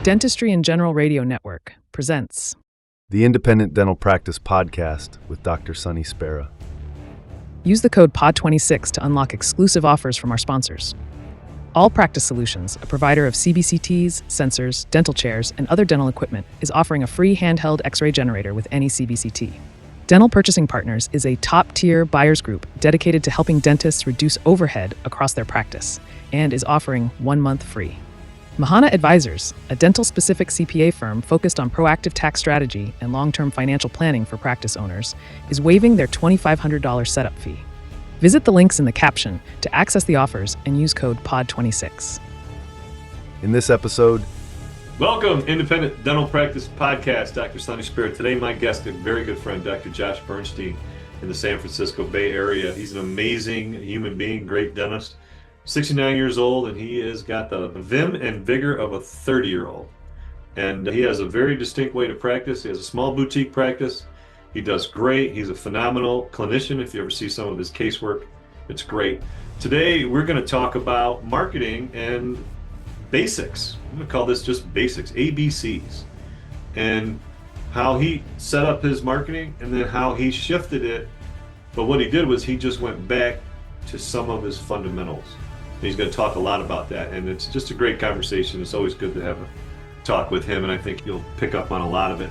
Dentistry and General Radio Network presents the Independent Dental Practice Podcast with Dr. Sunny Spera. Use the code POD26 to unlock exclusive offers from our sponsors. All Practice Solutions, a provider of CBCTs, sensors, dental chairs, and other dental equipment, is offering a free handheld X-ray generator with any CBCT. Dental Purchasing Partners is a top-tier buyers group dedicated to helping dentists reduce overhead across their practice and is offering 1 month free. Mahana Advisors, a dental-specific CPA firm focused on proactive tax strategy and long-term financial planning for practice owners, is waiving their $2,500 setup fee. Visit the links in the caption to access the offers and use code POD26. In this episode, welcome, Independent Dental Practice Podcast. Dr. Sunny Spera. Today, my guest, a very good friend, Dr. Josh Bernstein in the San Francisco Bay Area. He's an amazing human being, great dentist, 69 years old, and he has got the vim and vigor of a 30-year-old. And he has a very distinct way to practice. He has a small boutique practice. He does great. He's a phenomenal clinician. If you ever see some of his casework, it's great. Today, we're going to talk about marketing and basics. I'm going to call this just basics, ABCs, and how he set up his marketing and then how he shifted it. But what he did was he just went back to some of his fundamentals. And he's going to talk a lot about that, and it's just a great conversation. It's always good to have a talk with him, and I think you'll pick up on a lot of it.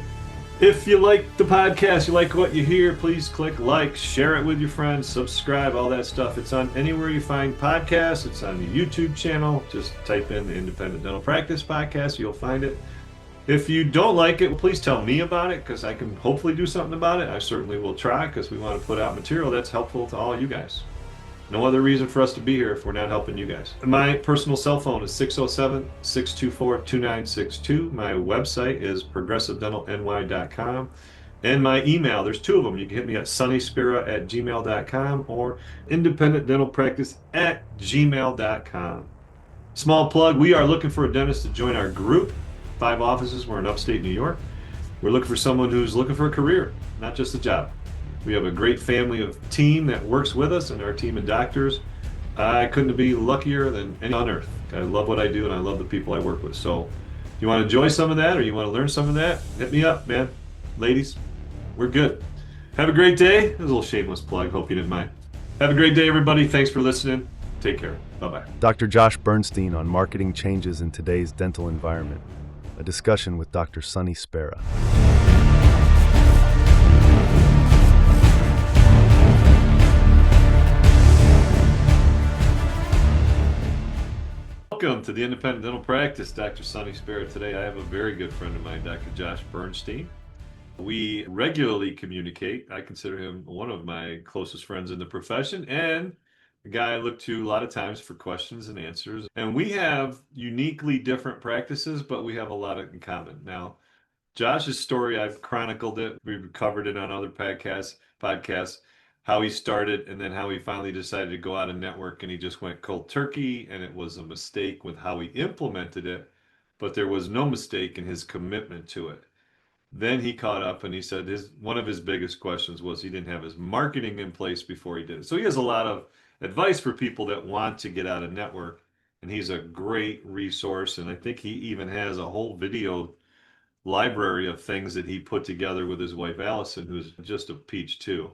If you like the podcast, you like what you hear, please click like, share it with your friends, subscribe, all that stuff. It's on anywhere you find podcasts. It's on the YouTube channel. Just type in the Independent Dental Practice Podcast. You'll find it. If you don't like it, please tell me about it because I can hopefully do something about it. I certainly will try because we want to put out material that's helpful to all you guys. No other reason for us to be here if we're not helping you guys. My personal cell phone is 607-624-2962. My website is progressivedentalny.com. And my email, there's two of them. You can hit me at sunnyspera@gmail.com or independentdentalpractice@gmail.com. Small plug, we are looking for a dentist to join our group. 5 offices. We're in upstate New York. We're looking for someone who's looking for a career, not just a job. We have a great family of team that works with us, and our team of doctors. I couldn't be luckier than any on earth. I love what I do, and I love the people I work with. So if you want to enjoy some of that or you want to learn some of that, hit me up, man. Ladies, we're good. Have a great day. This is a little shameless plug. Hope you didn't mind. Have a great day, everybody. Thanks for listening. Take care. Bye-bye. Dr. Josh Bernstein on marketing changes in today's dental environment. A discussion with Dr. Sunny Spera. Welcome to the Independent Dental Practice, Dr. Sunny Spera. Today I have a very good friend of mine, Dr. Josh Bernstein. We regularly communicate. I consider him one of my closest friends in the profession and a guy I look to a lot of times for questions and answers. And we have uniquely different practices, but we have a lot in common. Now, Josh's story, I've chronicled it. We've covered it on other podcasts, how he started and then how he finally decided to go out and network, and he just went cold turkey, and it was a mistake with how he implemented it, but there was no mistake in his commitment to it. Then he caught up and he said one of his biggest questions was he didn't have his marketing in place before he did it. So he has a lot of advice for people that want to get out and network, and he's a great resource, and I think he even has a whole video library of things that he put together with his wife Allison, who's just a peach too.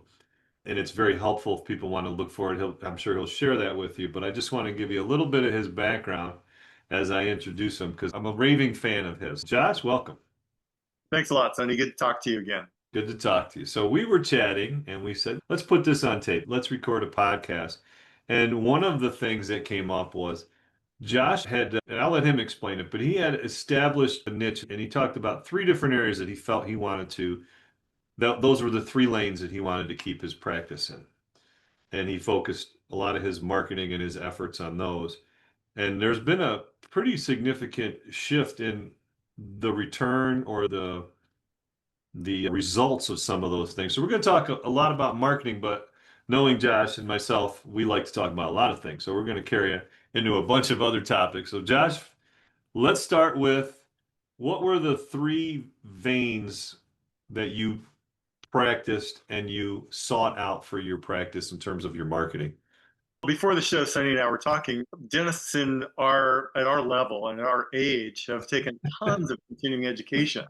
And it's very helpful if people want to look for it. I'm sure he'll share that with you, but I just want to give you a little bit of his background as I introduce him because I'm a raving fan of his. Josh, welcome. Thanks a lot, Sonny. Good to talk to you again. Good to talk to you. So we were chatting and we said, let's put this on tape. Let's record a podcast. And one of the things that came up was Josh had, and I'll let him explain it, but he had established a niche and he talked about 3 different areas that he felt he wanted to. Those were the 3 lanes that he wanted to keep his practice in. And he focused a lot of his marketing and his efforts on those. And there's been a pretty significant shift in the return or the results of some of those things. So we're going to talk a lot about marketing, but knowing Josh and myself, we like to talk about a lot of things. So we're going to carry it into a bunch of other topics. So Josh, let's start with what were the 3 veins that you practiced and you sought out for your practice in terms of your marketing? Before the show, Sonny and I were talking. Dentists at our level and our age have taken tons of continuing education.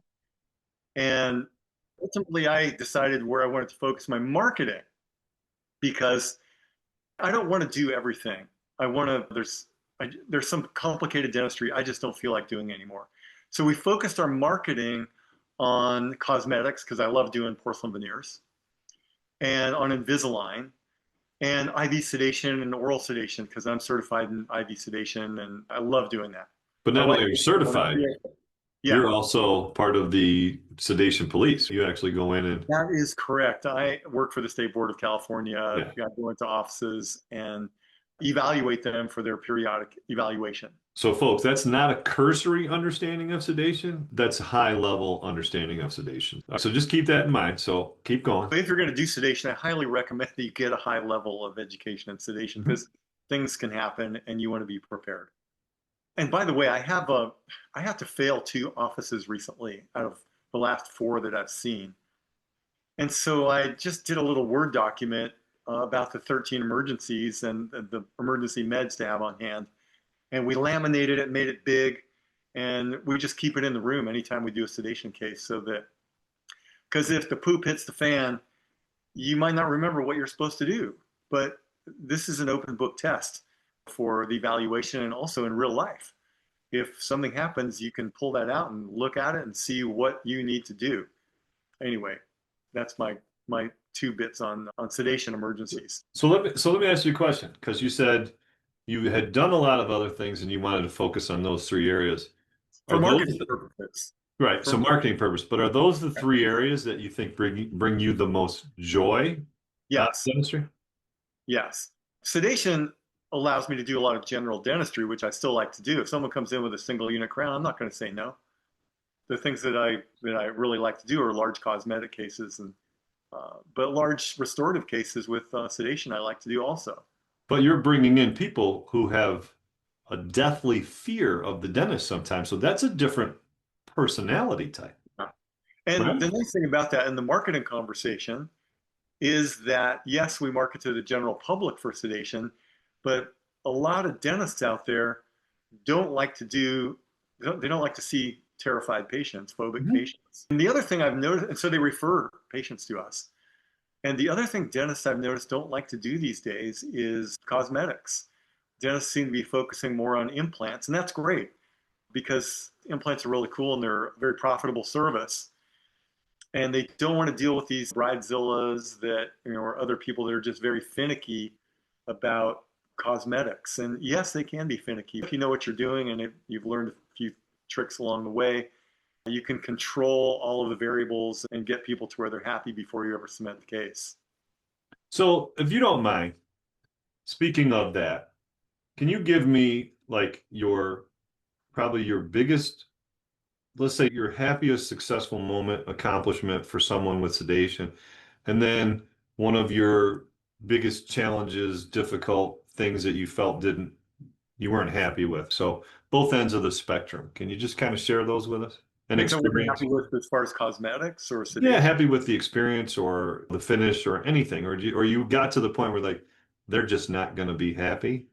And ultimately, I decided where I wanted to focus my marketing because I don't want to do everything. I want to, there's some complicated dentistry I just don't feel like doing anymore. So we focused our marketing on cosmetics because I love doing porcelain veneers, and on Invisalign, and IV sedation and oral sedation because I'm certified in IV sedation and I love doing that. But I not like only are you certified, Yeah, you're also part of the sedation police. You actually go in and that is correct. I work for the State Board of California. yeah. I go into offices and evaluate them for their periodic evaluation. So, folks, that's not a cursory understanding of sedation. That's a high level understanding of sedation. So just keep that in mind. So keep going. If you're going to do sedation, I highly recommend that you get a high level of education in sedation because things can happen and you want to be prepared. And by the way, I have to fail 2 offices recently out of the last 4 that I've seen. And so I just did a little Word document about the 13 emergencies and the emergency meds to have on hand. And we laminated it, made it big, and we just keep it in the room anytime we do a sedation case so that, because if the poop hits the fan, you might not remember what you're supposed to do. But this is an open book test for the evaluation and also in real life. If something happens, you can pull that out and look at it and see what you need to do. Anyway, that's my 2 bits on sedation emergencies. So let me ask you a question, because you said you had done a lot of other things and you wanted to focus on those 3 areas. For Are marketing those purposes. right? So marketing purpose, but are those the 3 areas that you think bring you the most joy out of Yes, dentistry? yes. Sedation allows me to do a lot of general dentistry, which I still like to do. If someone comes in with a single unit crown, I'm not going to say no. The things that I really like to do are large cosmetic cases, and but large restorative cases with sedation I like to do also. But you're bringing in people who have a deathly fear of the dentist sometimes. So that's a different personality type, And right? the nice thing about that in the marketing conversation is that, yes, we market to the general public for sedation, but a lot of dentists out there don't like to do, they don't like to see terrified patients, phobic Mhm. patients. And the other thing I've noticed, and so they refer patients to us. And the other thing dentists I've noticed don't like to do these days is cosmetics. Dentists seem to be focusing more on implants, and that's great because implants are really cool and they're a very profitable service. And they don't want to deal with these bridezillas that, or other people that are just very finicky about cosmetics. And yes, they can be finicky. If you know what you're doing and if you've learned a few tricks along the way, you can control all of the variables and get people to where they're happy before you ever cement the case. So if you don't mind, speaking of that, can you give me like probably your biggest, let's say your happiest successful moment, accomplishment for someone with sedation, and then one of your biggest challenges, difficult things that you felt you weren't happy with. So both ends of the spectrum. Can you just kind of share those with us? An Things I wasn't experience? happy with as far as cosmetics or Yeah, sedation. happy with the experience or the finish or anything, or you got to the point where like they're just not going to be happy,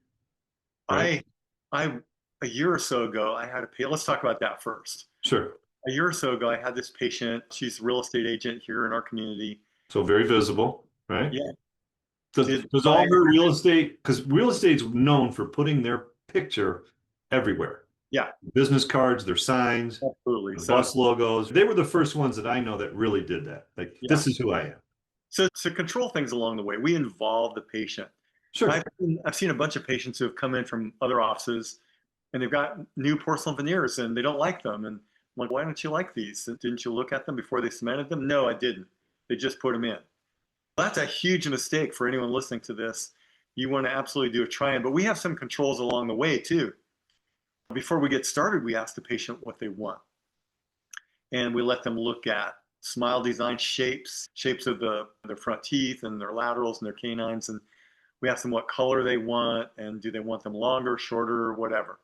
right? I, I, a year or so ago, I had a patient. Let's talk about that first. Sure. A year or so ago, I had this patient. She's a real estate agent here in our community. So very visible, right? Yeah, did Does buy. all her real estate, because real estate's known for putting their picture everywhere. Yeah, Business cards, their signs, absolutely. the So bus logos. They were the first ones that I know that really did that. Like, yeah, this is who I am. so to control things along the way, we involve the patient. Sure. I've seen a bunch of patients who have come in from other offices and they've got new porcelain veneers and they don't like them. And I'm like, why don't you like these? Didn't you look at them before they cemented them? No, I didn't. They just put them in. That's a huge mistake for anyone listening to this. You want to absolutely do a try-in, but we have some controls along the way too. Before we get started, we ask the patient what they want. And we let them look at smile design shapes of their front teeth and their laterals and their canines. And we ask them what color they want and do they want them longer, shorter, whatever.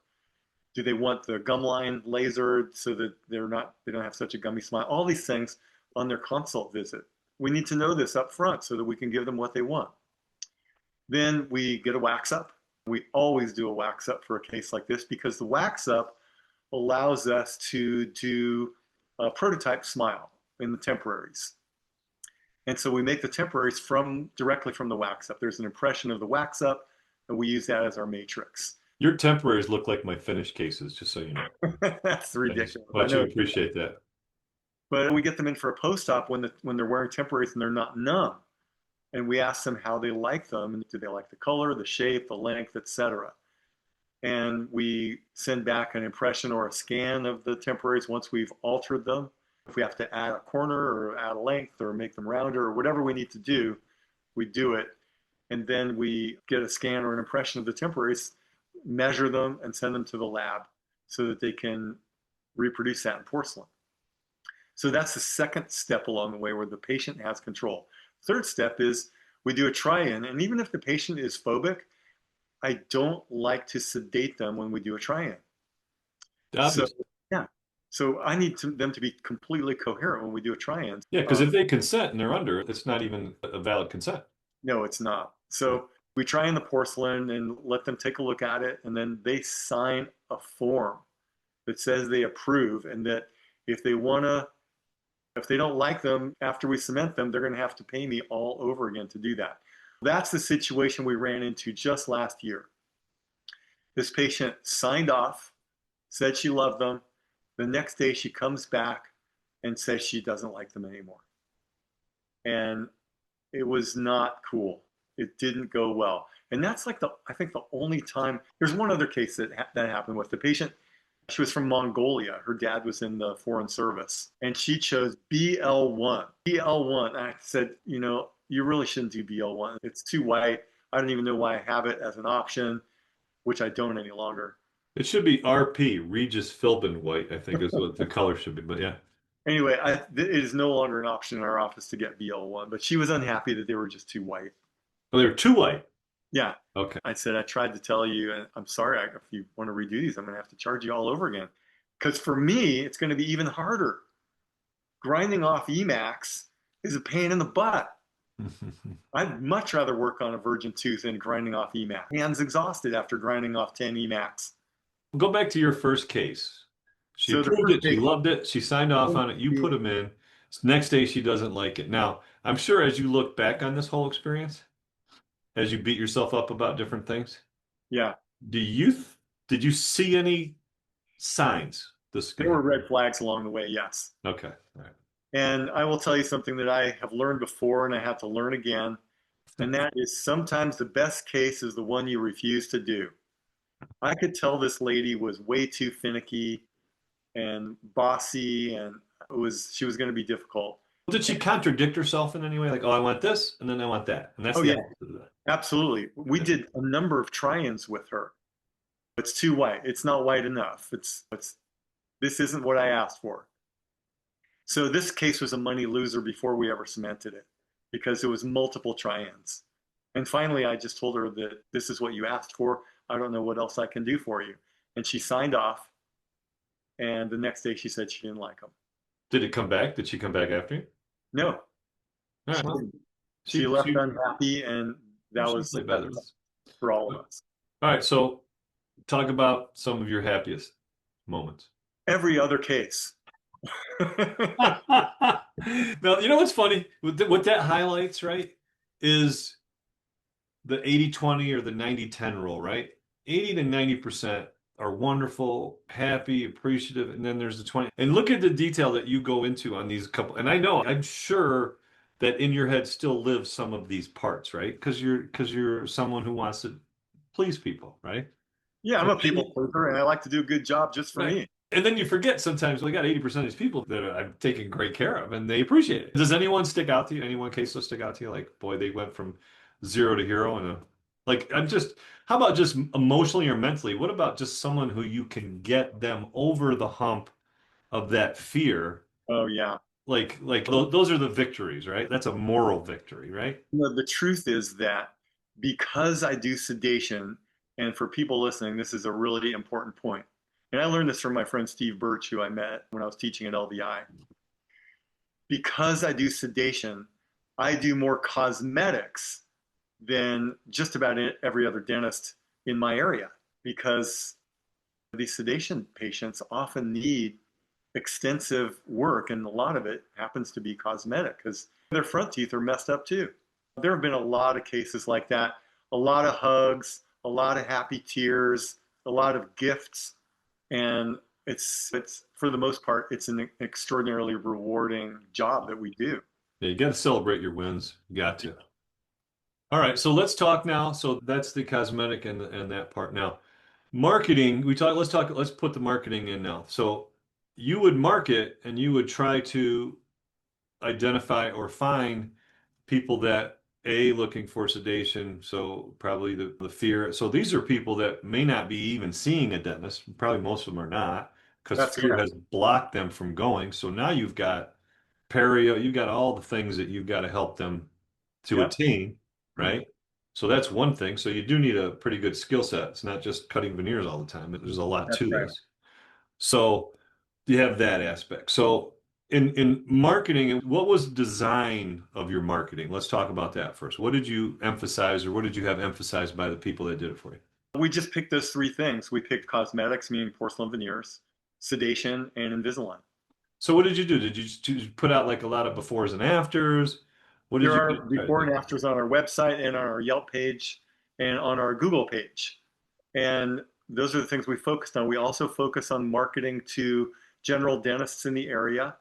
Do they want the gum line lasered so that they don't have such a gummy smile? All these things on their consult visit. We need to know this up front so that we can give them what they want. Then we get a wax up. We always do a wax up for a case like this because the wax up allows us to do a prototype smile in the temporaries. And so we make the temporaries directly from the wax up. There's an impression of the wax up, and we use that as our matrix. Your temporaries look like my finished cases, just so you know. That's ridiculous. I want you to appreciate that. But we get them in for a post-op when they're wearing temporaries and they're not numb. And we ask them how they like them. And do they like the color, the shape, the length, etc. And we send back an impression or a scan of the temporaries once we've altered them. If we have to add a corner or add a length or make them rounder or whatever we need to do, we do it. And then we get a scan or an impression of the temporaries, measure them, and send them to the lab so that they can reproduce that in porcelain. So that's the second step along the way where the patient has control. Third step is we do a try-in. And even if the patient is phobic, I don't like to sedate them when we do a try-in. So, yeah. So I need them to be completely coherent when we do a try-in. Yeah, because if they consent and they're under, it's not even a valid consent. No, it's not. So we try in the porcelain and let them take a look at it, and then they sign a form that says they approve, and that if they don't like them after we cement them, they're going to have to pay me all over again to do that. That's the situation we ran into just last year. This patient signed off, said she loved them. The next day she comes back and says she doesn't like them anymore. And it was not cool. It didn't go well. And that's like I think the only time. There's one other case that happened with the patient. She was from Mongolia. Her dad was in the foreign service, and she chose BL1. BL1. I said, you really shouldn't do BL1. It's too white. I don't even know why I have it as an option, which I don't any longer. It should be RP, Regis Philbin white, I think is what the color should be, but yeah. Anyway, it is no longer an option in our office to get BL1, but she was unhappy that they were just too white. Oh, they were too white? Yeah. Okay. I said, I tried to tell you, and I'm sorry, if you want to redo these, I'm going to have to charge you all over again. Because for me, it's going to be even harder. Grinding off Emax is a pain in the butt. I'd much rather work on a virgin tooth than grinding off Emax. Hands exhausted after grinding off 10 Emax. Go back to your first case. She approved it. She loved it. She signed off on it. You put them in. Next day, she doesn't like it. Now, I'm sure as you look back on this whole experience, as you beat yourself up about different things, yeah. Did you see any signs? There were red flags along the way, yes. Okay. All right. And I will tell you something that I have learned before and I have to learn again. And that is sometimes the best case is the one you refuse to do. I could tell this lady was way too finicky and bossy, and she was going to be difficult. Did she contradict herself in any way? Like, oh, I want this, and then I want that. And that's the opposite of that. Absolutely. We did a number of try-ins with her. It's too white. It's not white enough. This isn't what I asked for. So this case was a money loser before we ever cemented it, because it was multiple try-ins. And finally, I just told her that this is what you asked for. I don't know what else I can do for you. And she signed off. And the next day she said she didn't like them. Did it come back? Did she come back after you? No. Right. She left unhappy, and that was for all of us. All right. So talk about some of your happiest moments. Every other case. Now, you know what's funny? What that highlights, right, is the 80-20 or the 90-10 rule, right? 80 to 90% are wonderful, happy, appreciative, and then there's the 20. And look at the detail that you go into on these couple. And I'm sure that in your head still lives some of these parts, right? Because you're someone who wants to please people, right? Yeah, I'm a people pleaser, and I like to do a good job just for me. And then you forget sometimes, we got 80% of these people that I'm taking great care of, and they appreciate it. Does anyone stick out to you? Any one case will stick out to you? Like, boy, they went from zero to hero, and how about just emotionally or mentally? What about just someone who you can get them over the hump of that fear? Oh, yeah. Like those are the victories, right? That's a moral victory, right? The truth is that because I do sedation, and for people listening, this is a really important point. And I learned this from my friend Steve Birch, who I met when I was teaching at LVI. Because I do sedation, I do more cosmetics than just about every other dentist in my area, because these sedation patients often need extensive work, and a lot of it happens to be cosmetic because their front teeth are messed up too. There have been a lot of cases like that, a lot of hugs, a lot of happy tears, a lot of gifts, and it's for the most part, it's an extraordinarily rewarding job that we do. Yeah, you got to celebrate your wins. You got to. All right, so let's talk now. So that's the cosmetic and that part. Now, marketing, let's put the marketing in now. So you would market and you would try to identify or find people that looking for sedation, so probably the fear. So these are people that may not be even seeing a dentist. Probably most of them are not, because That's fear correct. has blocked them from going. So now you've got perio, you've got all the things that you've got to help them to Yep. attain, right? So that's one thing. So you do need a pretty good skill set. It's not just cutting veneers all the time. There's a lot That's to right. this. So you have that aspect. So in marketing, what was design of your marketing? Let's talk about that first. What did you emphasize, or what did you have emphasized by the people that did it for you? We just picked those three things. We picked cosmetics, meaning porcelain veneers, sedation, and Invisalign. So what did you do? Did you put out like a lot of befores and afters? What did There you are try to before do? and afters on our website and on our Yelp page and on our Google page. And those are the things we focused on. We also focus on marketing to general dentists in the area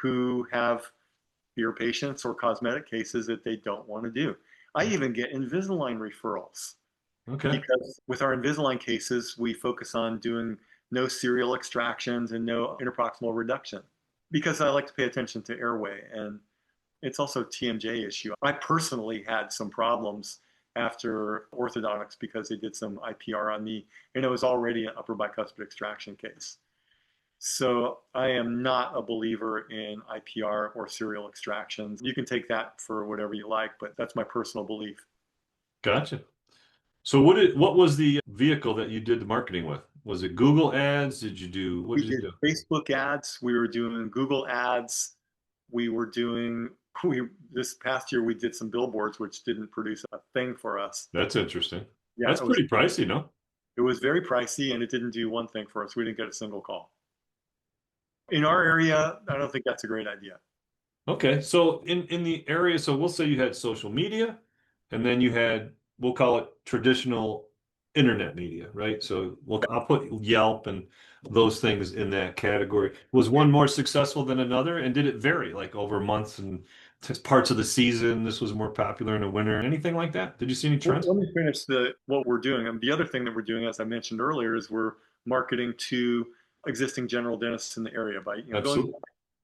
who have ear patients or cosmetic cases that they don't want to do. I even get Invisalign referrals Okay. because with our Invisalign cases, we focus on doing no serial extractions and no interproximal reduction because I like to pay attention to airway, and it's also a TMJ issue. I personally had some problems after orthodontics because they did some IPR on me, and it was already an upper bicuspid extraction case. So I am not a believer in IPR or serial extractions. You can take that for whatever you like, but that's my personal belief. Gotcha. So what was the vehicle that you did the marketing with? Was it Google ads? What We did you did do? Facebook ads, we were doing Google ads, we were doing we this past year we did some billboards which didn't produce a thing for us. That's interesting. Yeah, That's pretty pricey, no? it was very pricey and it didn't do one thing for us. We didn't get a single call. In our area, I don't think that's a great idea. Okay, so in the area, so we'll say you had social media, and then you had, we'll call it traditional internet media, right? So I'll put Yelp and those things in that category. Was one more successful than another, and did it vary like over months and parts of the season? This was more popular in the winter, anything like that? Did you see any Well, trends? let me finish what we're doing. And the other thing that we're doing, as I mentioned earlier, is we're marketing to existing general dentists in the area by going Absolutely.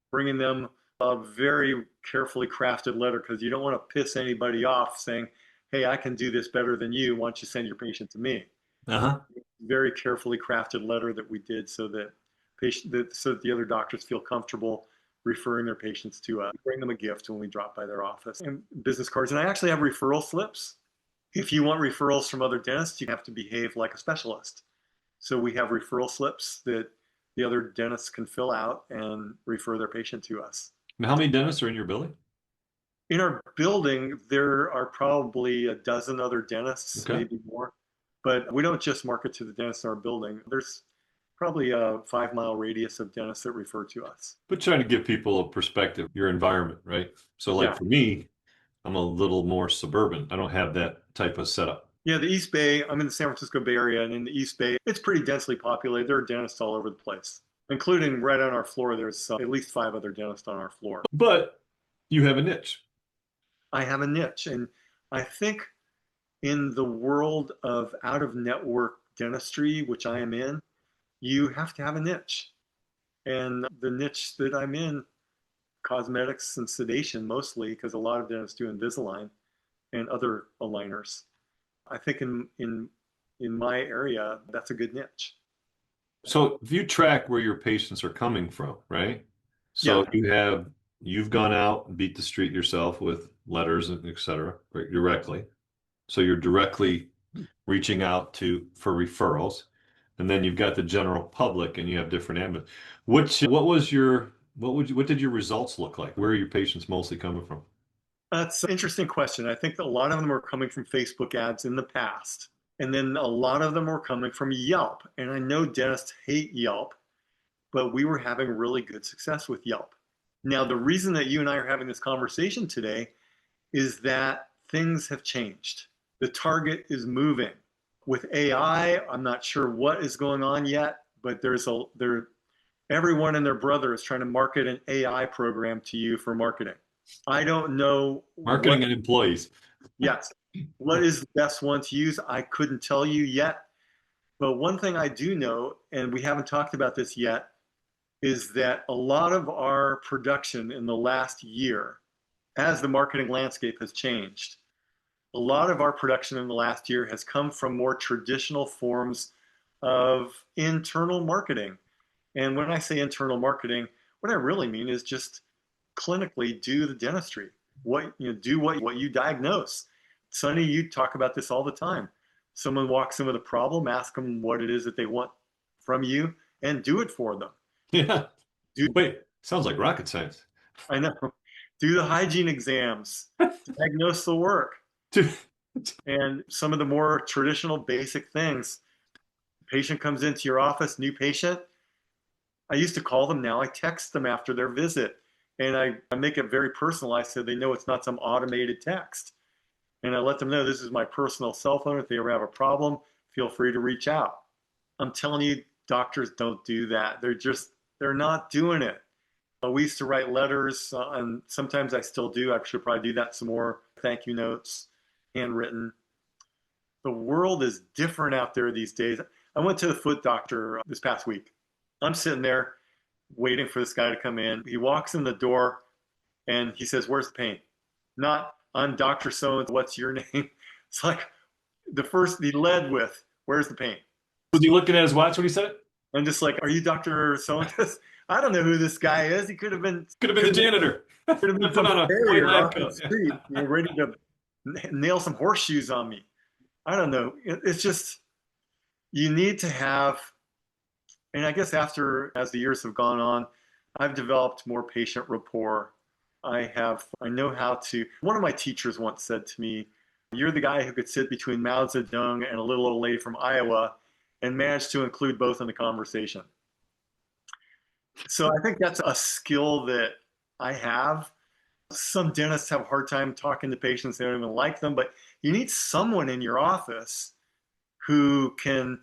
bringing them a very carefully crafted letter because you don't want to piss anybody off saying, "Hey, I can do this better than you. Why don't you send your patient to me?" Uh-huh. Very carefully crafted letter that we did so that the other doctors feel comfortable referring their patients to us. Bring them a gift when we drop by their office and business cards. And I actually have referral slips. If you want referrals from other dentists, you have to behave like a specialist. So we have referral slips that the other dentists can fill out and refer their patient to us. Now, how many dentists are in your building? In our building, there are probably a dozen other dentists, Okay. maybe more, but we don't just market to the dentists in our building. There's probably a 5 mile radius of dentists that refer to us. But trying to give people a perspective, your environment, right? So like Yeah. for me, I'm a little more suburban. I don't have that type of setup. Yeah, the East Bay, I'm in the San Francisco Bay Area, and in the East Bay, it's pretty densely populated. There are dentists all over the place, including right on our floor. There's at least 5 other dentists on our floor. But you have a niche. I have a niche, and I think in the world of out of network dentistry, which I am in, you have to have a niche. And the niche that I'm in, cosmetics and sedation mostly, because a lot of dentists do Invisalign and other aligners. I think in my area, that's a good niche. So if you track where your patients are coming from, right? Yeah, So you've gone out and beat the street yourself with letters and et cetera, right, directly. So you're directly reaching out for referrals. And then you've got the general public and you have different avenues. What did your results look like? Where are your patients mostly coming from? That's an interesting question. I think that a lot of them are coming from Facebook ads in the past, and then a lot of them are coming from Yelp. And I know dentists hate Yelp, but we were having really good success with Yelp. Now, the reason that you and I are having this conversation today is that things have changed. The target is moving. With AI, I'm not sure what is going on yet, but everyone and their brother is trying to market an AI program to you for marketing. I don't know Marketing and employees. yes, what is the best one to use? I couldn't tell you yet. But one thing I do know, and we haven't talked about this yet, is that a lot of our production in the last year, as the marketing landscape has changed, a lot of our production in the last year has come from more traditional forms of internal marketing. And when I say internal marketing, what I really mean is just clinically do the dentistry. Do what you diagnose. Sonny, you talk about this all the time. Someone walks in with a problem, ask them what it is that they want from you, and do it for them. Yeah. Do Wait, sounds like rocket science. I know. Do the hygiene exams, diagnose the work, and some of the more traditional basic things. Patient comes into your office, new patient. I used to call them, now I text them after their visit. And I make it very personalized so they know it's not some automated text. And I let them know this is my personal cell phone. If they ever have a problem, feel free to reach out. I'm telling you, doctors don't do that. They're not doing it. We used to write letters, and sometimes I still do. I should probably do that some more. Thank you notes, handwritten. The world is different out there these days. I went to the foot doctor this past week. I'm sitting there waiting for this guy to come in. He walks in the door and he says, "Where's the pain?" Not, "I'm Dr. So-and-so, what's your name?" It's like he led with, "Where's the pain?" Was he looking at his watch when he said it? I'm just like, "Are you Dr. So-and-so?" I don't know who this guy is. He could have been the janitor. Could have been Put some on a white farrier lab off the coat. street, ready to nail some horseshoes on me. I don't know. It's just, you need to have, and I guess as the years have gone on, I've developed more patient rapport. I know how to, one of my teachers once said to me, "You're the guy who could sit between Mao Zedong and a little old lady from Iowa and manage to include both in the conversation." So I think that's a skill that I have. Some dentists have a hard time talking to patients. They don't even like them, but you need someone in your office who can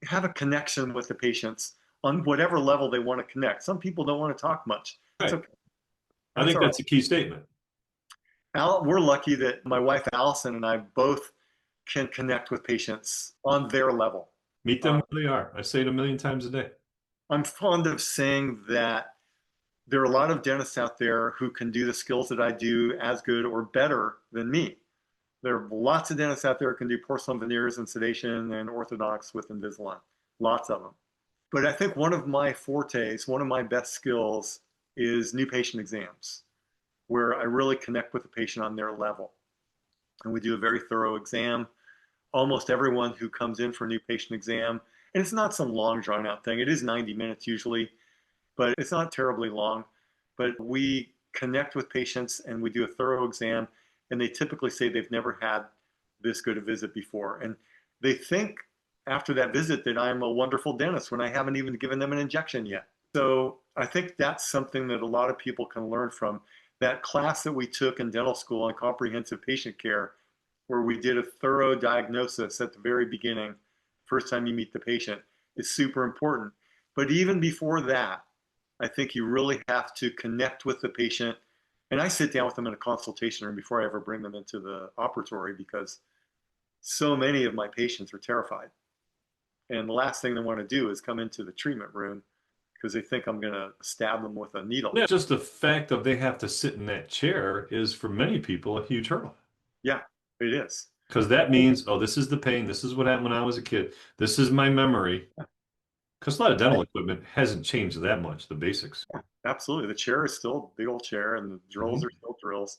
have a connection with the patients on whatever level they want to connect. Some people don't want to talk much. Right. Okay. I think that's a key statement. We're lucky that my wife Allison and I both can connect with patients on their level. Meet them where they are. I say it a million times a day. I'm fond of saying that there are a lot of dentists out there who can do the skills that I do as good or better than me. There are lots of dentists out there who can do porcelain veneers and sedation and orthodontics with Invisalign. Lots of them. But I think one of my fortes, one of my best skills is new patient exams, where I really connect with the patient on their level. And we do a very thorough exam. Almost everyone who comes in for a new patient exam, and it's not some long drawn out thing. It is 90 minutes usually, but it's not terribly long. But we connect with patients and we do a thorough exam, and they typically say they've never had this good a visit before. And they think after that visit that I'm a wonderful dentist when I haven't even given them an injection yet. So I think that's something that a lot of people can learn from. That class that we took in dental school on comprehensive patient care, where we did a thorough diagnosis at the very beginning, first time you meet the patient, is super important. But even before that, I think you really have to connect with the patient. And I sit down with them in a consultation room before I ever bring them into the operatory, because so many of my patients are terrified. And the last thing they want to do is come into the treatment room because they think I'm going to stab them with a needle. Yeah, just the fact of they have to sit in that chair is, for many people, a huge hurdle. Yeah, it is. Because that means, oh, this is the pain. This is what happened when I was a kid. This is my memory. Because a lot of dental equipment hasn't changed that much, the basics. Absolutely. The chair is still a big old chair, and the drills are still drills.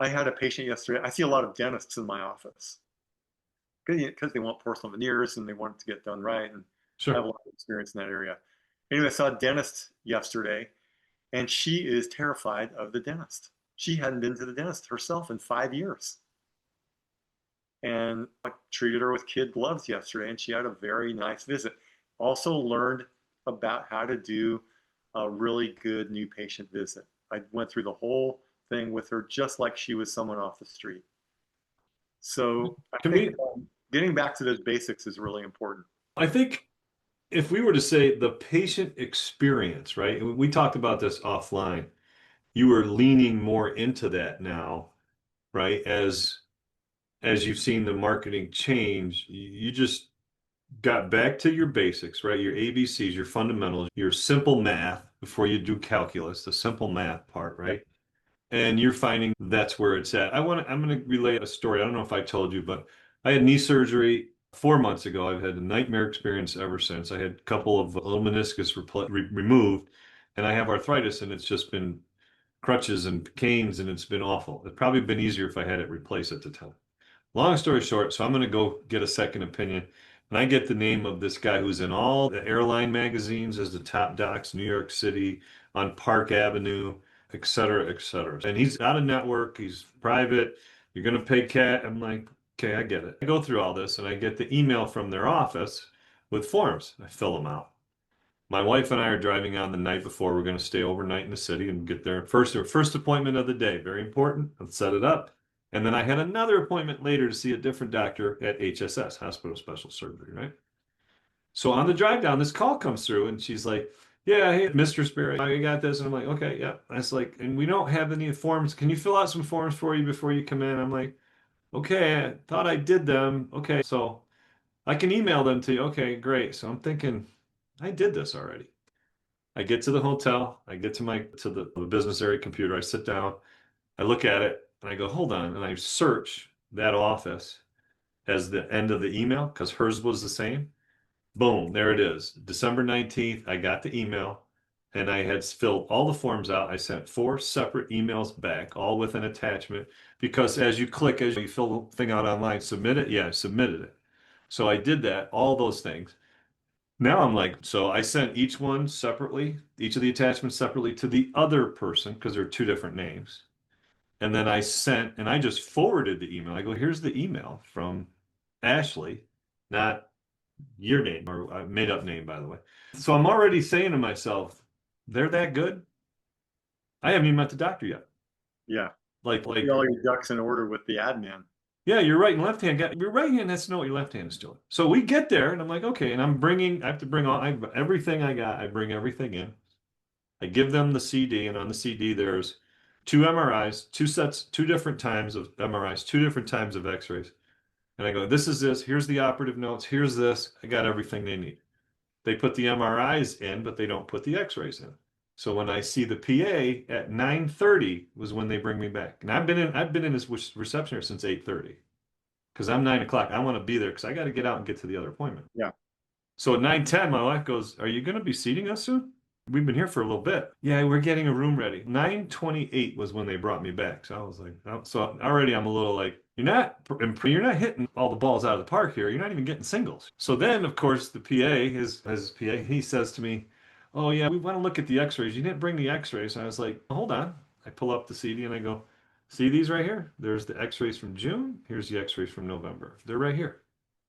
I had a patient yesterday. I see a lot of dentists in my office because they want porcelain veneers and they want it to get done right. And I have a lot of experience in that area. Anyway, I saw a dentist yesterday, and she is terrified of the dentist. She hadn't been to the dentist herself in 5 years. And I treated her with kid gloves yesterday, and she had a very nice visit. Also learned about how to do a really good new patient visit. I went through the whole thing with her just like she was someone off the street. So I Can think we, getting back to those basics is really important. I think if we were to say the patient experience, right? We talked about this offline. You are leaning more into that now, right? As you've seen the marketing change, you just got back to your basics, right? Your ABCs, your fundamentals, your simple math before you do calculus, the simple math part, right? And you're finding that's where it's at. I'm going to relay a story. I don't know if I told you, but I had knee surgery 4 months ago. I've had a nightmare experience ever since. I had a couple of little meniscus removed, and I have arthritis, and it's just been crutches and canes, and it's been awful. It'd probably been easier if I had it replaced at the time. Long story short, so I'm going to go get a second opinion. And I get the name of this guy who's in all the airline magazines as the top docs, New York City, on Park Avenue, et cetera, et cetera. And he's out of network, he's private, you're going to pay cat. I'm like, okay, I get it. I go through all this and I get the email from their office with forms. I fill them out. My wife and I are driving on the night before. We're going to stay overnight in the city and get there. First appointment of the day. Very important. Let's set it up. And then I had another appointment later to see a different doctor at HSS, Hospital Special Surgery, right? So on the drive down, this call comes through and she's like, yeah, hey, Mr. Spirit, I got this. And I'm like, okay, yeah. I was like, and we don't have any forms. Can you fill out some forms for you before you come in? I'm like, okay, I thought I did them. Okay, so I can email them to you. Okay, great. So I'm thinking, I did this already. I get to the hotel, I get to the business area computer, I sit down, I look at it, and I go, hold on, and I search that office as the end of the email because hers was the same. Boom, there it is. December 19th, I got the email and I had filled all the forms out. I sent 4 separate emails back, all with an attachment, because as you click, as you fill the thing out online, submit it. Yeah, I submitted it. So I did that, all those things. Now I'm like, so I sent each one separately, each of the attachments separately to the other person because they're 2 different names. And then I sent, and I just forwarded the email. I go, here's the email from Ashley, not your name or a made up name, by the way. So I'm already saying to myself, they're that good. I haven't even met the doctor yet. Yeah. Like, Get all your ducks in order with the admin. yeah, your right and left hand got your right hand has to know what your left hand is doing. So we get there, and I'm like, okay, and I have to bring everything I got. I bring everything in. I give them the CD, and on the CD there's 2 MRIs, 2 sets, 2 different times of MRIs, 2 different times of X-rays. And I go, this is this. Here's the operative notes. Here's this. I got everything they need. They put the MRIs in, but they don't put the X-rays in. So when I see the PA at 9:30 was when they bring me back. And I've been in this reception here since 8:30 because I'm 9 o'clock. I want to be there because I got to get out and get to the other appointment. Yeah. So at 9:10, my wife goes, are you going to be seating us soon? We've been here for a little bit. Yeah, we're getting a room ready. 9:28 was when they brought me back. So I was like, oh, so already I'm a little like, you're not hitting all the balls out of the park here. You're not even getting singles. So then, of course, the PA, his PA, he says to me, oh yeah, we want to look at the X-rays. You didn't bring the X-rays. And I was like, hold on. I pull up the CD and I go, see these right here? There's the X-rays from June. Here's the X-rays from November. They're right here.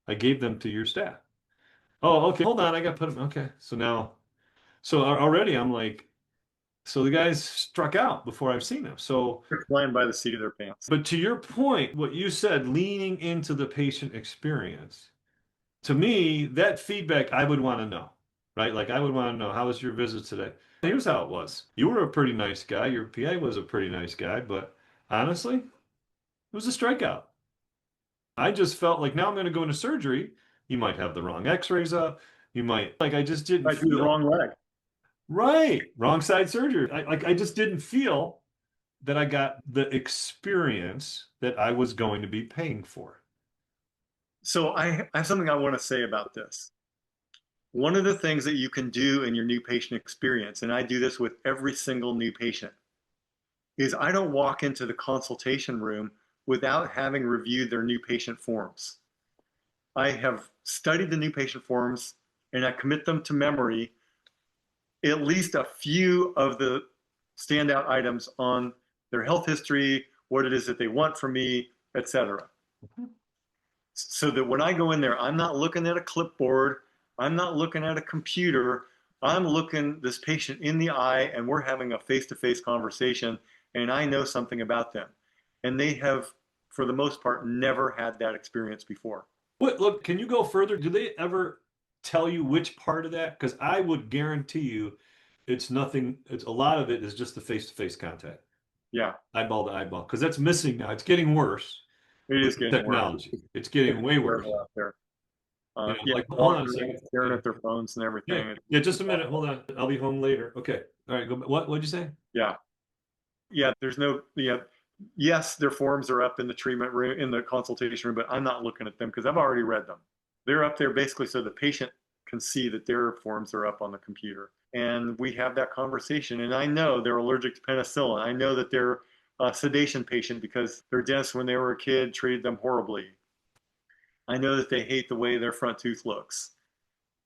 I gave them to your staff. Oh, okay. Hold on. I got to put them. Okay. So already I'm like, so the guys struck out before I've seen them. So They're flying by the seat of their pants. but to your point, what you said, leaning into the patient experience, to me, that feedback I would want to know, right? Like I would want to know, how was your visit today? Here's how it was. You were a pretty nice guy. Your PA was a pretty nice guy, but honestly, it was a strikeout. I just felt like now I'm going to go into surgery. You might have the wrong X-rays up. You might I just didn't Might do the feel wrong leg. right. Wrong side surgery. I just didn't feel that I got the experience that I was going to be paying for. So I have something I want to say about this. One of the things that you can do in your new patient experience, and I do this with every single new patient, is I don't walk into the consultation room without having reviewed their new patient forms. I have studied the new patient forms and I commit them to memory, at least a few of the standout items on their health history, what it is that they want from me, etc. So that when I go in there, I'm not looking at a clipboard, I'm not looking at a computer, I'm looking this patient in the eye and we're having a face-to-face conversation and I know something about them. And they have, for the most part, never had that experience before. Look, can you go further? Do they ever tell you which part of that? Because I would guarantee you it's nothing, it's a lot of it is just the face-to-face contact, Yeah, eyeball to eyeball, because that's missing now. It's getting worse it is with getting worse. technology. It's getting way worse. Terrible out there. Yeah, Like, hold on a second. staring at their phones and everything. Yeah, just a minute. Hold on. I'll be home later. Okay. All right. Go. What'd you say? Yeah. Yeah, there's no, yeah. Yes, their forms are up in the treatment room, in the consultation room, but I'm not looking at them because I've already read them. They're up there basically so the patient can see that their forms are up on the computer. And we have that conversation. And I know they're allergic to penicillin. I know that they're a sedation patient because their dentist, when they were a kid, treated them horribly. I know that they hate the way their front tooth looks.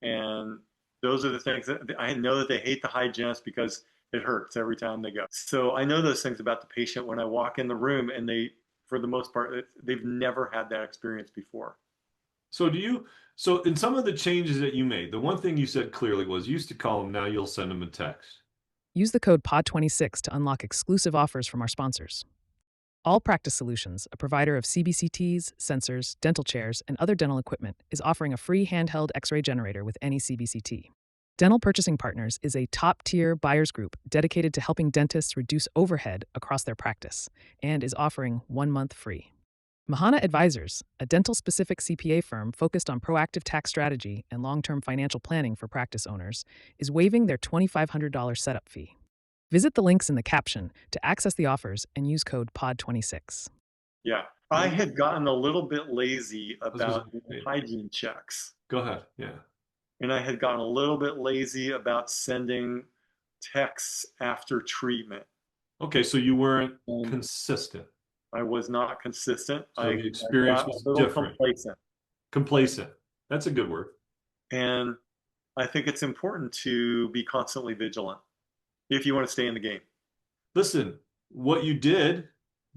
And those are the things that I know that they hate the hygienist because it hurts every time they go. So I know those things about the patient when I walk in the room, and they, for the most part, they've never had that experience before. So so in some of the changes that you made, the one thing you said clearly was you used to call them, now you'll send them a text. Use the code POD26 to unlock exclusive offers from our sponsors. All Practice Solutions, a provider of CBCTs, sensors, dental chairs, and other dental equipment, is offering a free handheld X-ray generator with any CBCT. Dental Purchasing Partners is a top-tier buyers group dedicated to helping dentists reduce overhead across their practice and is offering 1 month free. Mahana Advisors, a dental-specific CPA firm focused on proactive tax strategy and long-term financial planning for practice owners, is waiving their $2,500 setup fee. Visit the links in the caption to access the offers and use code POD26. Yeah, I had gotten a little bit lazy about Yeah. hygiene checks. Go ahead. Yeah. And I had gotten a little bit lazy about sending texts after treatment. Okay, so you weren't consistent. I was not consistent. So the experience was different. Complacent. That's a good word. And I think it's important to be constantly vigilant if you want to stay in the game. Listen, what you did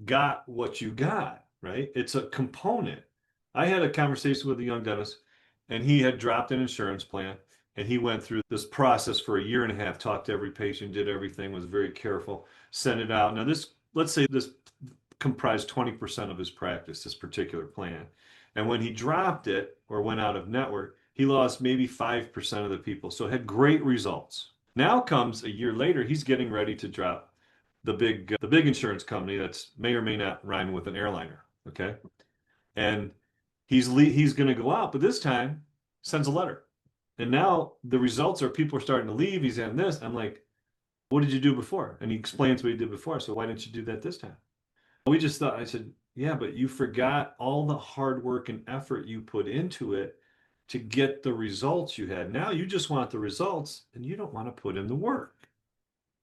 got what you got, right? It's a component. I had a conversation with a young dentist, and he had dropped an insurance plan, and he went through this process for 1.5 years, talked to every patient, did everything, was very careful, sent it out. Now this, let's say this comprised 20% of his practice, this particular plan. And when he dropped it or went out of network, he lost maybe 5% of the people. So it had great results. Now comes a year later, he's getting ready to drop the big insurance company that's may or may not rhyme with an airliner. Okay. And he's going to go out, but this time sends a letter. And now the results are people are starting to leave. He's in this. I'm like, what did you do before? And he explains what he did before. So why didn't you do that this time? We just thought, I said, yeah, but you forgot all the hard work and effort you put into it to get the results you had. Now you just want the results and you don't want to put in the work.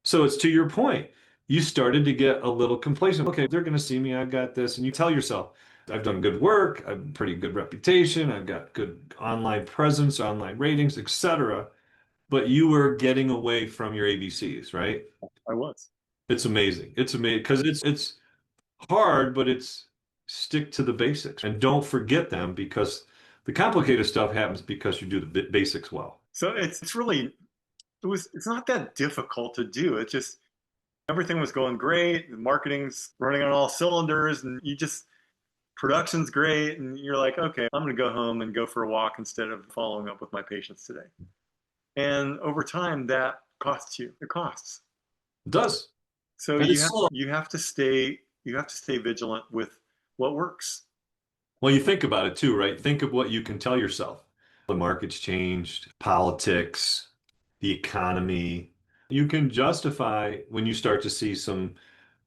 So it's to your point. You started to get a little complacent. Okay, they're going to see me. I've got this. And you tell yourself, I've done good work. I have a pretty good reputation. I've got good online presence, online ratings, etc. But you were getting away from your ABCs, right? I was. It's amazing. It's amazing because it's hard, but it's stick to the basics and don't forget them because the complicated stuff happens because you do the basics well. So it's really, it's not that difficult to do. It's just everything was going great. The marketing's running on all cylinders and production's great. And you're like, okay, I'm going to go home and go for a walk instead of following up with my patients today. And over time that costs you. It costs. It does. So you have to stay vigilant with what works. Well, you think about it too, right? Think of what you can tell yourself. The market's changed, politics, the economy. You can justify when you start to see some,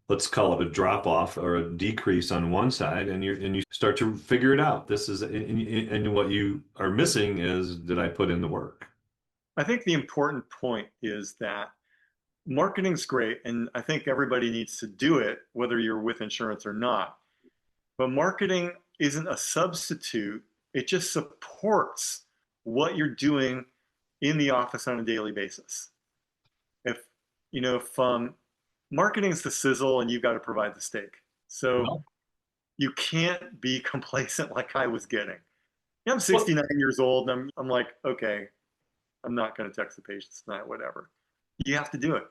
let's call it a drop off or a decrease on one side, and you start to figure it out. This is, and what you are missing is, did I put in the work? I think the important point is that marketing's great, and I think everybody needs to do it, whether you're with insurance or not. But marketing isn't a substitute. It just supports what you're doing in the office on a daily basis. If marketing's the sizzle and you've got to provide the steak. So Well, you can't be complacent like I was getting. Yeah, I'm well, 69 years old and I'm like, okay, I'm not going to text the patients tonight, whatever. You have to do it.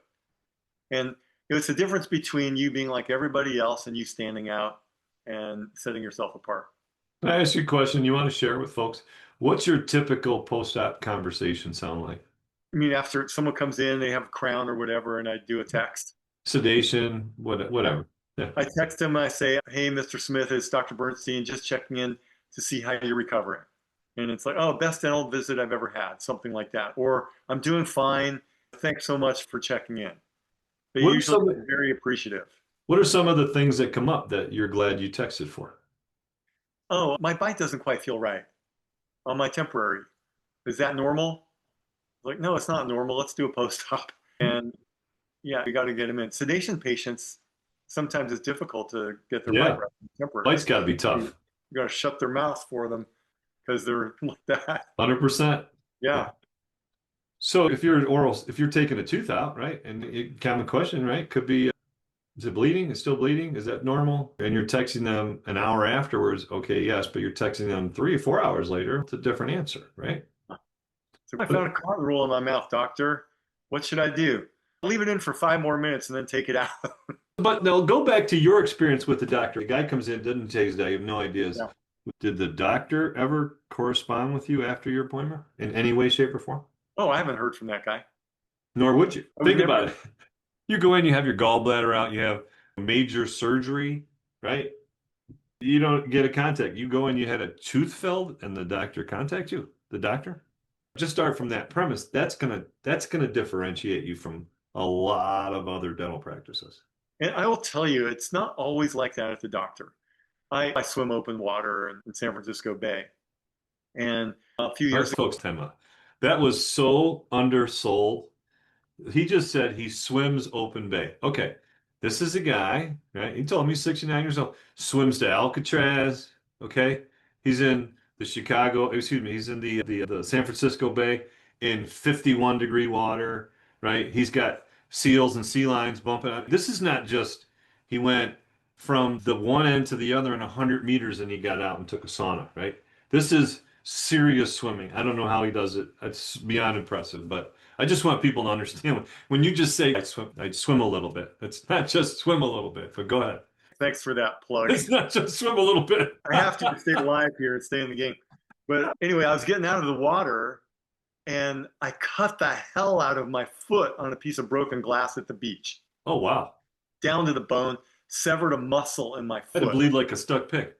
And it's the difference between you being like everybody else and you standing out and setting yourself apart. can I ask you a question you want to share with folks? What's your typical post-op conversation sound like? I mean, after someone comes in, they have a crown or whatever, and I do a text. Sedation, whatever. Yeah. I text them, I say, hey, Mr. Smith, it's Dr. Bernstein, just checking in to see how you're recovering. And it's like, oh, best dental visit I've ever had, something like that. Or I'm doing fine. Thanks so much for checking in. They What are usually some are very appreciative. what are some of the things that come up that you're glad you texted for? Oh, my bite doesn't quite feel right on my temporary. Is that normal? Like, no, it's not normal. Let's do a post-op. And yeah, we got to get them in. Sedation patients, sometimes it's difficult to get their bite Yeah, right on temporary. bite's got to be tough. You got to shut their mouth for them because they're like that. 100%. Yeah. So if you're taking a tooth out, right? And common question, right? Could be, is it bleeding? Is it still bleeding? Is that normal? And you're texting them an hour afterwards. Okay, yes, but you're texting them 3 or 4 hours later. It's a different answer, right? So I found a cotton roll in my mouth, doctor. What should I do? Leave it in for 5 more minutes and then take it out. But now go back to your experience with the doctor. The guy comes in, doesn't take his day, you have no ideas. Yeah. Did the doctor ever correspond with you after your appointment in any way, shape, or form? Oh, I haven't heard from that guy. Nor would you. I would Think never- about it. You go in, you have your gallbladder out, you have major surgery, right? You don't get a contact. You go in, you had a tooth filled, and the doctor contacts you. The doctor. Just start from that premise. That's gonna differentiate you from a lot of other dental practices. And I will tell you, it's not always like that at the doctor. I swim open water in San Francisco Bay. And a few All years right, ago, folks, time out. That was so undersold. He just said he swims open bay. Okay, this is a guy, right? He told me he's 69 years old, swims to Alcatraz. Okay, he's in the Chicago, excuse me, he's in the San Francisco Bay in 51-degree water, right? He's got seals and sea lions bumping up. This is not just he went from the one end to the other in 100 meters and he got out and took a sauna, right? This is serious swimming. I don't know how he does it. It's beyond impressive, but I just want people to understand when you just say I swim a little bit. It's not just swim a little bit, but go ahead. thanks for that plug. It's not just swim a little bit. I have to stay alive here and stay in the game. But anyway, I was getting out of the water and I cut the hell out of my foot on a piece of broken glass at the beach, Oh wow. down to the bone, severed a muscle in my I had to foot. bleed like a stuck pig.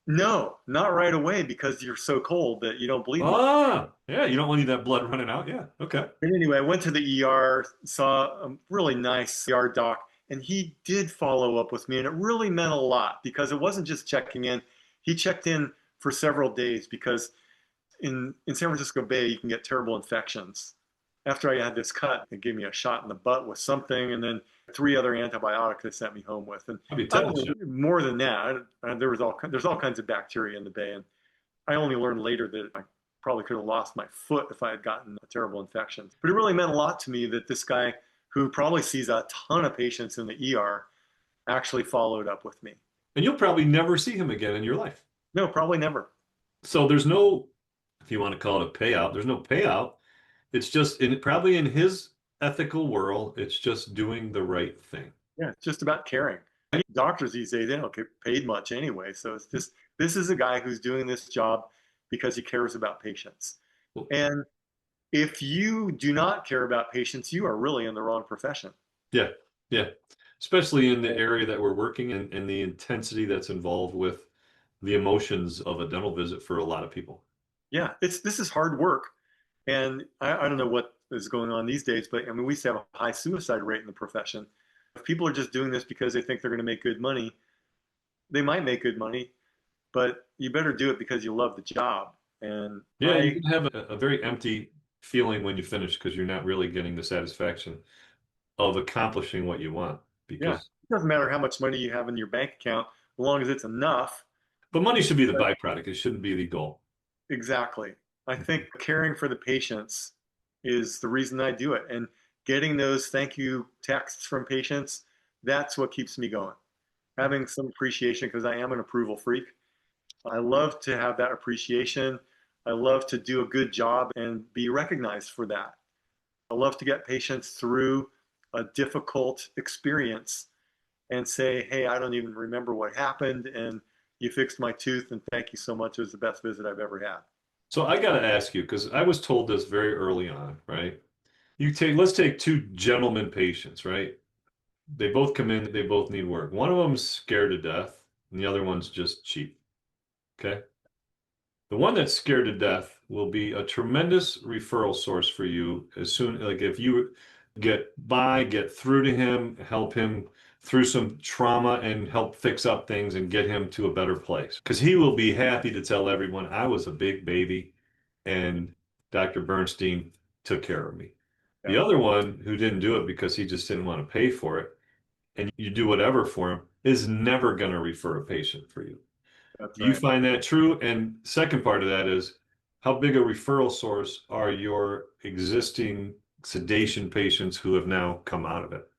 No, not right away because you're so cold that you don't bleed much. Ah, yeah, you don't want any of that blood running out. Yeah, okay. And anyway, I went to the ER, saw a really nice ER doc, and he did follow up with me. And it really meant a lot because it wasn't just checking in. He checked in for several days because in San Francisco Bay, you can get terrible infections. After I had this cut, they gave me a shot in the butt with something, and then 3 other antibiotics they sent me home with. And I'll be telling you. more than that, there's all kinds of bacteria in the bay, and I only learned later that I probably could have lost my foot if I had gotten a terrible infection. But it really meant a lot to me that this guy, who probably sees a ton of patients in the ER, actually followed up with me. And you'll probably never see him again in your life. No, probably never. So there's no, if you want to call it a payout, there's no payout. It's just probably in his ethical world, it's just doing the right thing. Yeah, it's just about caring. Doctors these days, they don't get paid much anyway. So it's just, this is a guy who's doing this job because he cares about patients. And if you do not care about patients, you are really in the wrong profession. Yeah, yeah. Especially in the area that we're working in and the intensity that's involved with the emotions of a dental visit for a lot of people. Yeah, this is hard work. And I don't know what is going on these days, but I mean, we used to have a high suicide rate in the profession. If people are just doing this because they think they're going to make good money, they might make good money, but you better do it because you love the job. And yeah, you can have a very empty feeling when you finish because you're not really getting the satisfaction of accomplishing what you want. Because it doesn't matter how much money you have in your bank account, as long as it's enough. But money should be the byproduct. It shouldn't be the goal. Exactly. I think caring for the patients is the reason I do it. And getting those thank you texts from patients That's what keeps me going. Having some appreciation, because I am an approval freak. I love to have that appreciation. I love to do a good job and be recognized for that. I love to get patients through a difficult experience and say, hey, I don't even remember what happened, and you fixed my tooth, and thank you so much. It was the best visit I've ever had. So I got to ask you, because I was told this very early on, right? Let's take two gentlemen patients, right? They both come in, they both need work. One of them's scared to death, and the other one's just cheap. Okay. The one that's scared to death will be a tremendous referral source for you as soon, like if you get through to him, help him through some trauma and help fix up things and get him to a better place. Because he will be happy to tell everyone, I was a big baby and Dr. Bernstein took care of me. Yeah, The other one who didn't do it because he just didn't want to pay for it, and you do whatever for him, is never going to refer a patient for you. that's Do you right. find that true? And second part of that is, how big a referral source are your existing sedation patients who have now come out of it?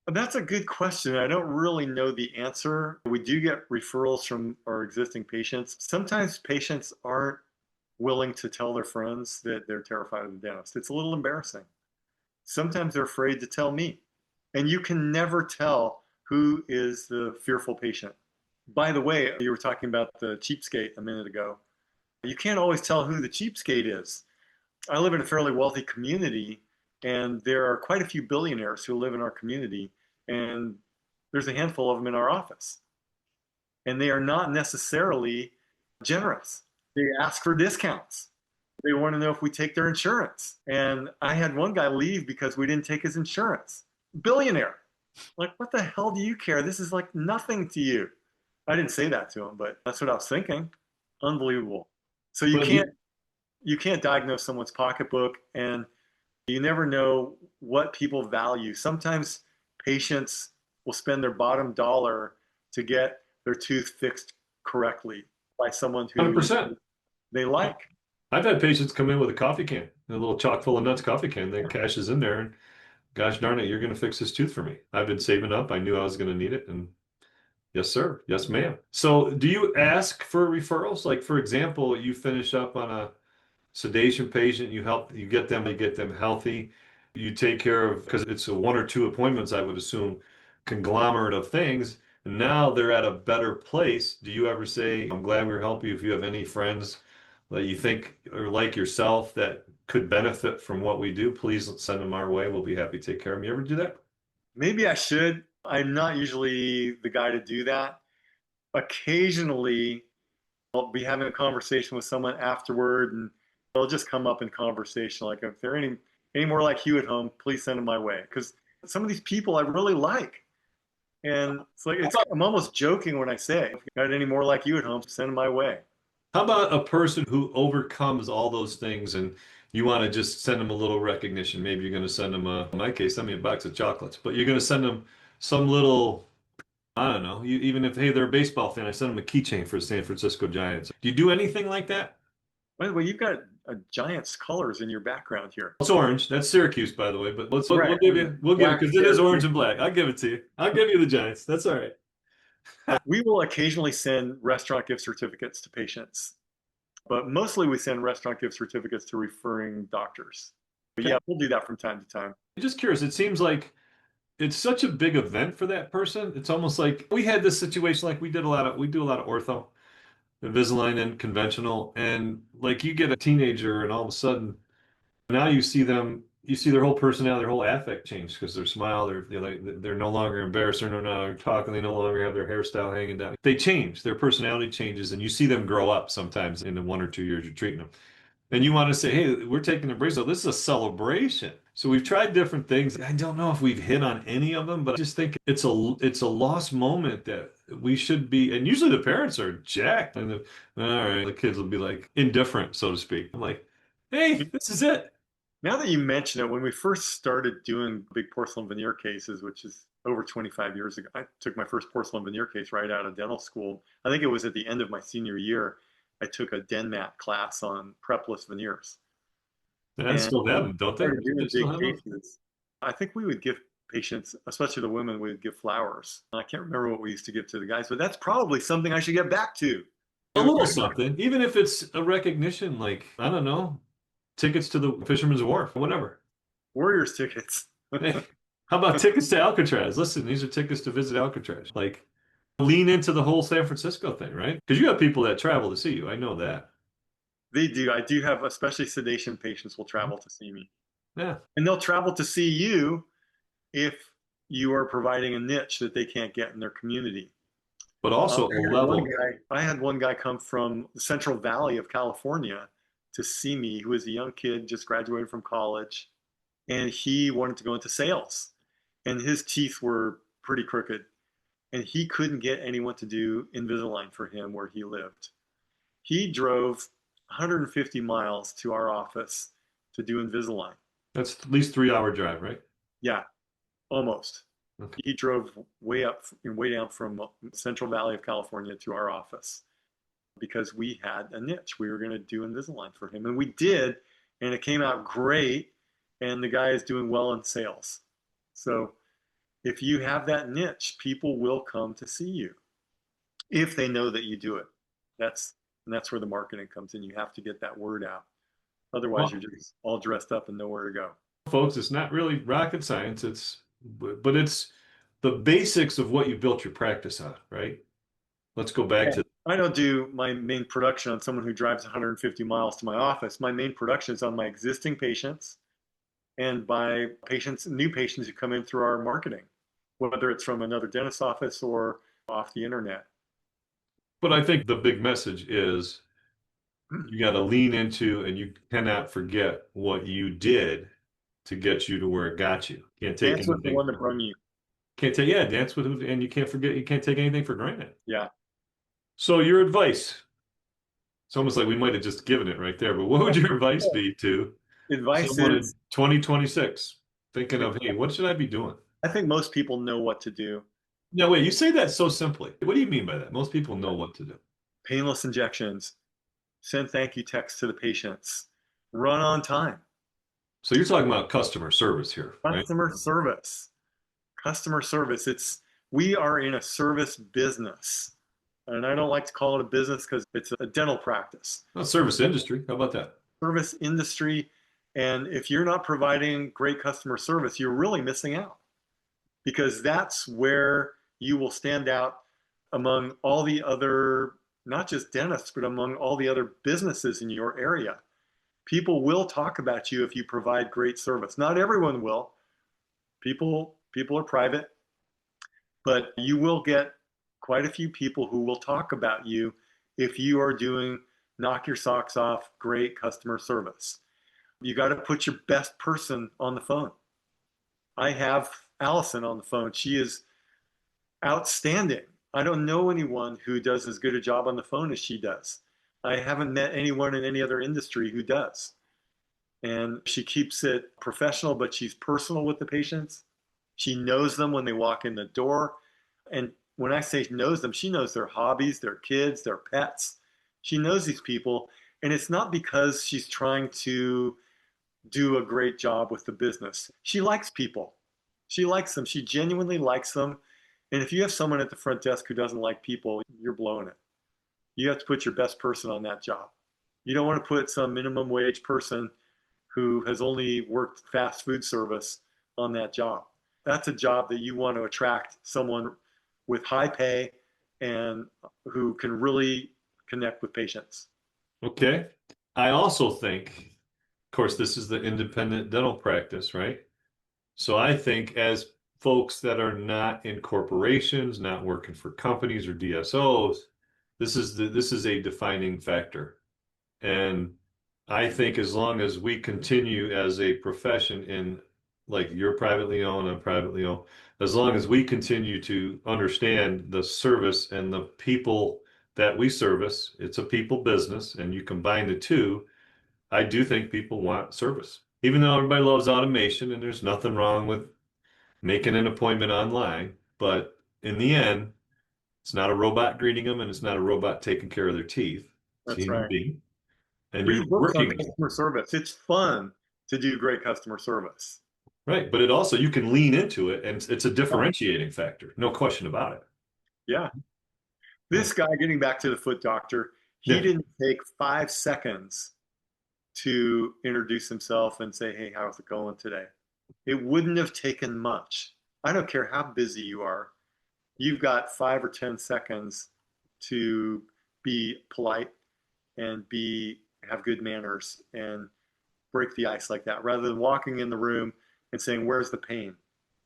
That's a good question. I don't really know the answer. We do get referrals from our existing patients. Sometimes patients aren't willing to tell their friends that they're terrified of the dentist. It's a little embarrassing. Sometimes they're afraid to tell me. And you can never tell who is the fearful patient. By the way, you were talking about the cheapskate a minute ago. You can't always tell who the cheapskate is. I live in a fairly wealthy community, and there are quite a few billionaires who live in our community, and there's a handful of them in our office. And they are not necessarily generous. They ask for discounts. They want to know if we take their insurance. And I had one guy leave because we didn't take his insurance. Billionaire. Like, what the hell do you care? This is like nothing to you. I didn't say that to him, but that's what I was thinking. Unbelievable. So But you can't diagnose someone's pocketbook, and you never know what people value. Sometimes patients will spend their bottom dollar to get their tooth fixed correctly by someone who 100%. they like. I've had patients come in with a coffee can, a little chock full of nuts coffee can. Their cash is in there, and gosh darn it, you're going to fix this tooth for me. I've been saving up. I knew I was going to need it, and yes, sir. Yes, ma'am. So, do you ask for referrals? Like, for example, you finish up on a sedation patient, you get them healthy. You take care of, because it's a one or two appointments, I would assume, conglomerate of things. And now they're at a better place. Do you ever say, I'm glad we were helping you. If you have any friends that you think or like yourself that could benefit from what we do, please send them our way. We'll be happy to take care of them. You ever do that? Maybe I should. I'm not usually the guy to do that. Occasionally, I'll be having a conversation with someone afterward, and they'll just come up in conversation. Like, if there are any more like you at home, please send them my way. Because some of these people I really like. And it's like, I'm almost joking when I say, if you got any more like you at home, send them my way. How about a person who overcomes all those things and you want to just send them a little recognition? Maybe you're going to send them, in my case, send me a box of chocolates, but you're going to send them some little, I don't know, even if, hey, they're a baseball fan, I send them a keychain for the San Francisco Giants. Do you do anything like that? By the way, you've got a Giants colors in your background here. It's orange. That's Syracuse, by the way, but Right. we'll give it, Black because it is orange Syracuse. and black. I'll give it to you. I'll give you the Giants. That's all right. We will occasionally send restaurant gift certificates to patients, but mostly we send restaurant gift certificates to referring doctors. But yeah, we'll do that from time to time. I'm just curious. It seems like it's such a big event for that person. It's almost like we had this situation, like we do a lot of ortho, Invisalign and conventional, and like you get a teenager and all of a sudden now you see their whole personality, their whole affect change because their smile, they're no longer embarrassed, they're no longer talking, they no longer have their hairstyle hanging down. They change, their personality changes, and you see them grow up sometimes in the 1 or 2 years you're treating them. And you want to say, hey, we're taking a break. So this is a celebration. So we've tried different things. I don't know if we've hit on any of them, but I just think it's a lost moment that we should be. And usually the parents are jacked. And all right, the kids will be like indifferent, so to speak. I'm like, hey, this is it. Now that you mention it, when we first started doing big porcelain veneer cases, which is over 25 years ago, I took my first porcelain veneer case right out of dental school. I think it was at the end of my senior year. I took a DenMat class on prepless veneers. And And still have them, don't they? started doing They still big have them? cases. I think we would give patients, especially the women, we would give flowers. I can't remember what we used to give to the guys, but that's probably something I should get back to. A little something, even if it's a recognition, like, I don't know, tickets to the Fisherman's Wharf, whatever. Warriors tickets. Hey, how about tickets to Alcatraz? Listen, these are tickets to visit Alcatraz. Like, lean into the whole San Francisco thing, right? Because you have people that travel to see you. I know that. They do. I do have, especially sedation patients will travel to see me. Yeah. And they'll travel to see you if you are providing a niche that they can't get in their community. But also a level. I had one guy come from the Central Valley of California to see me, who was a young kid, just graduated from college, and he wanted to go into sales. And his teeth were pretty crooked, and he couldn't get anyone to do Invisalign for him where he lived. He drove 150 miles to our office to do Invisalign. That's at least 3-hour drive, right? Yeah, almost. Okay. He drove way down from Central Valley of California to our office because we had a niche. We were going to do Invisalign for him, and we did, and it came out great. And the guy is doing well in sales. So if you have that niche, people will come to see you if they know that you do it. That's where the marketing comes in. You have to get that word out. Otherwise, you're just all dressed up and nowhere to go. Folks, it's not really rocket science. But it's the basics of what you built your practice on, right? Let's go back to. I don't do my main production on someone who drives 150 miles to my office. My main production is on my existing patients and by patients, new patients who come in through our marketing, whether it's from another dentist's office or off the internet. But I think the big message is you got to lean into, and you cannot forget what you did to get you to where it got you. Can't take Dance with the one that brung you. Can't take, yeah, dance with, and you can't forget, you can't take anything for granted. Yeah. So your advice, it's almost like we might have just given it right there, but what would your advice be to someone in 2026 thinking of, hey, what should I be doing? I think most people know what to do. No, wait, you say that so simply. What do you mean by that? Most people know what to do. Painless injections, send thank you texts to the patients, run on time. So you're talking about customer service here, right? Customer service. Customer service. We are in a service business. And I don't like to call it a business because it's a dental practice. Well, service industry. How about that? Service industry. And if you're not providing great customer service, you're really missing out. Because that's where you will stand out among all the other, not just dentists, but among all the other businesses in your area. People will talk about you if you provide great service. Not everyone will. People are private, but you will get quite a few people who will talk about you if you are doing knock your socks off, great customer service. You got to put your best person on the phone. I have Allison on the phone. She is outstanding. I don't know anyone who does as good a job on the phone as she does. I haven't met anyone in any other industry who does. And she keeps it professional, but she's personal with the patients. She knows them when they walk in the door. And when I say knows them, she knows their hobbies, their kids, their pets. She knows these people. And it's not because she's trying to do a great job with the business. She likes people. She likes them. She genuinely likes them. And if you have someone at the front desk who doesn't like people, you're blowing it. You have to put your best person on that job. You don't want to put some minimum wage person who has only worked fast food service on that job. That's a job that you want to attract someone with high pay and who can really connect with patients. Okay. I also think, of course, this is the independent dental practice, right? So I think as folks that are not in corporations, not working for companies or DSOs, this is a defining factor. And I think as long as we continue as a profession in, like, you're privately owned, I'm privately owned, as long as we continue to understand the service and the people that we service, it's a people business, and you combine the two, I do think people want service. Even though everybody loves automation and there's nothing wrong with making an appointment online, but in the end, it's not a robot greeting them and it's not a robot taking care of their teeth. It's a human being. And you're Read books on working. customer service. It's fun to do great customer service. Right. But it also, you can lean into it and it's a differentiating factor. No question about it. Yeah. Yeah. This guy, getting back to the foot doctor, he Yeah. didn't take 5 seconds to introduce himself and say, "Hey, how's it going today?" It wouldn't have taken much. I don't care how busy you are. You've got 5 or 10 seconds to be polite and have good manners and break the ice like that, rather than walking in the room and saying, "Where's the pain?"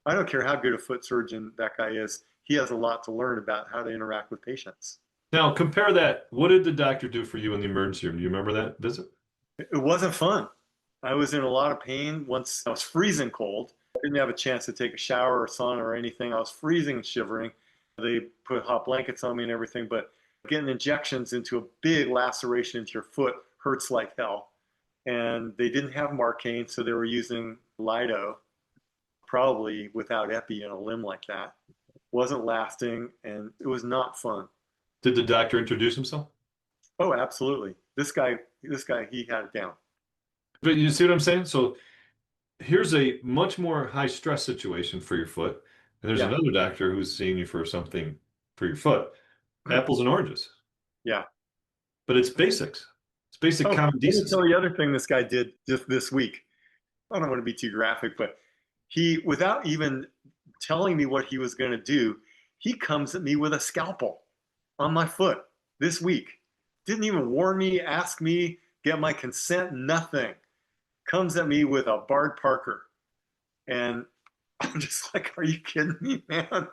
I don't care how good a foot surgeon that guy is. He has a lot to learn about how to interact with patients. Now compare that. What did the doctor do for you in the emergency room? Do you remember that visit? It wasn't fun. I was in a lot of pain once. I was freezing cold. I didn't have a chance to take a shower or sauna or anything. I was freezing and shivering. They put hot blankets on me and everything, but getting injections into a big laceration into your foot hurts like hell. And they didn't have Marcaine, so they were using Lido, probably without epi in a limb like that. Wasn't lasting, and it was not fun. Did the doctor introduce himself? Oh, absolutely. This guy, he had it down. But you see what I'm saying? So here's a much more high stress situation for your foot. And there's Yeah, another doctor who's seeing you for something for your foot. Apples and oranges. yeah. But it's basics. It's basic Oh, common let me decency. tell you the other thing this guy did just this week. I don't want to be too graphic, but he, without even telling me what he was going to do, he comes at me with a scalpel on my foot this week. Didn't even warn me, ask me, get my consent, nothing. Comes at me with a Bard Parker. And I'm just like, are you kidding me, man?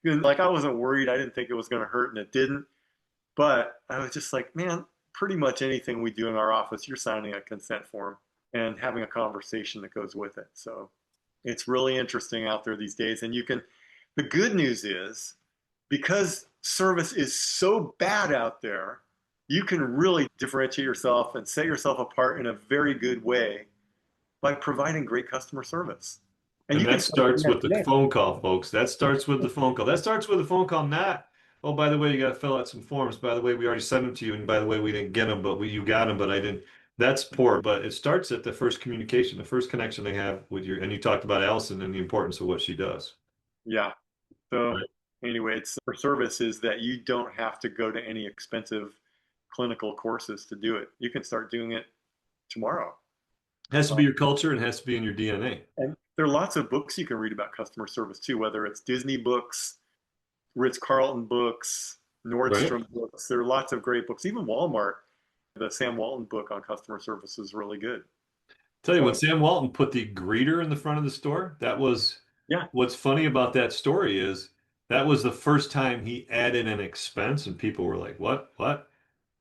And like, I wasn't worried. I didn't think it was going to hurt, and it didn't. But I was just like, man, pretty much anything we do in our office, you're signing a consent form and having a conversation that goes with it. So it's really interesting out there these days. And the good news is, because service is so bad out there, you can really differentiate yourself and set yourself apart in a very good way by providing great customer service. And And you can that start doing starts that with the today. phone call, folks. That starts with the phone call. That starts with the phone call, not, oh, by the way, you got to fill out some forms. By the way, we already sent them to you. And by the way, we didn't get them, but you got them, but I didn't. That's poor. But it starts at the first communication, the first connection they have with and you talked about Allison and the importance of what she does. Yeah. So Right? anyway, it's for service is that you don't have to go to any expensive clinical courses to do it. You can start doing it tomorrow. It has to be Um, your culture and has to be in your DNA. and there are lots of books you can read about customer service too, whether it's Disney books, Ritz-Carlton books, Right? Nordstrom books. There are lots of great books. Even Walmart, the Sam Walton book on customer service is really good. Tell you, when So Sam Walton put the greeter in the front of the store, that was yeah, what's funny about that story is that was the first time he added an expense, and people were like, "What? What?"